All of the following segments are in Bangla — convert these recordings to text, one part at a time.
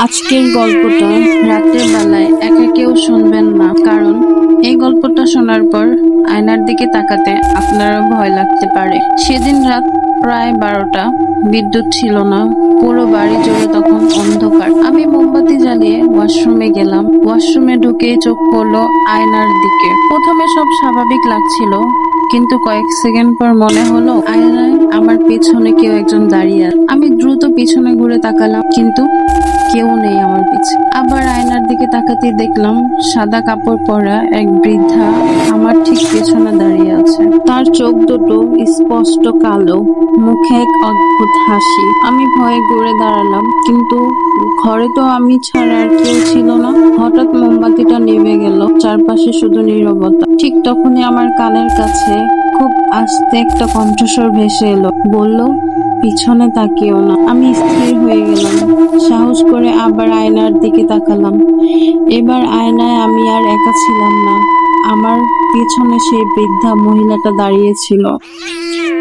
আজকের গল্পটা রাতের বেলায় একা কেউ শুনবেন না, কারণ এই গল্পটা শোনার পর আয়নার দিকে তাকাতে আপনারও ভয় লাগতে পারে। সেদিন রাত প্রায় 12টা, বিদ্যুৎ ছিল না, পুরো বাড়ি জুড়ে তখন অন্ধকার। আমি মোমবাতি জ্বালিয়ে ওয়াশরুমে গেলাম। ওয়াশরুমে ঢুকেই চোখ পড়লো আয়নার দিকে। প্রথমে সব স্বাভাবিক লাগছিল, কিন্তু কয়েক সেকেন্ড পর মনে হলো আয়নায় আমার পেছনে কেউ একজন দাঁড়িয়ে আছে। আমি দ্রুত পিছনে ঘুরে তাকালাম, কিন্তু কেউ নেই আমার পিছে। আবার আয়নার দিকে তাকাতে দেখলাম সাদা কাপড় পরা এক বৃদ্ধা আমার ঠিক পেছনে দাঁড়িয়ে আছে। তার চোখ দুটো স্পষ্ট কালো, মুখে এক অদ্ভুত হাসি। আমি ভয়ে ঘুরে দাঁড়ালাম, কিন্তু ঘরে তো আমি ছাড়া আর কেউ ছিল না। হঠাৎ মোমবাতিটা নিভে গেল, চারপাশে শুধু নীরবতা। ঠিক তখনই আমার কানের কাছে খুব আস্তে একটা কণ্ঠস্বর ভেসে এলো, বলল, পিছনে তাকিও না। আমি স্থির হয়ে গেলাম, সাহস করে আবার আয়নার দিকে তাকালাম। এবার আয়নায় আমি আর একা ছিলাম না, আমার পেছনে সেই বৃদ্ধা মহিলাটা দাঁড়িয়েছিল।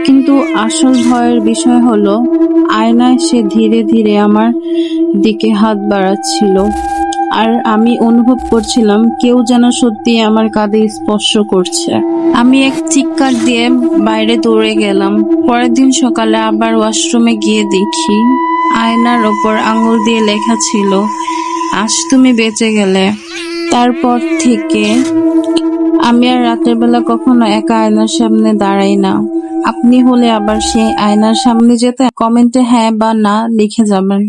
কিন্তু আসল ভয়ের বিষয় হলো আয়নায় সে ধীরে ধীরে আমার দিকে হাত বাড়াচ্ছিল, আর আমি অনুভব করছিলাম কেউ যেন সত্যি আমার কাঁধে স্পর্শ করছে। আমি এক চিৎকার দিয়ে বাইরে দৌড়ে গেলাম। পরের দিন সকালে আবার ওয়াশরুমে গিয়ে দেখি আয়নার ওপর আঙুল দিয়ে লেখা ছিল, আজ তুমি বেঁচে গেলে। তারপর থেকে আমি আর রাতের বেলা কখনো একা আয়নার সামনে দাঁড়াই না। আপনি হলে আবার সেই আয়নার সামনে যেতে? কমেন্টে হ্যাঁ বা না লিখে যাবেন।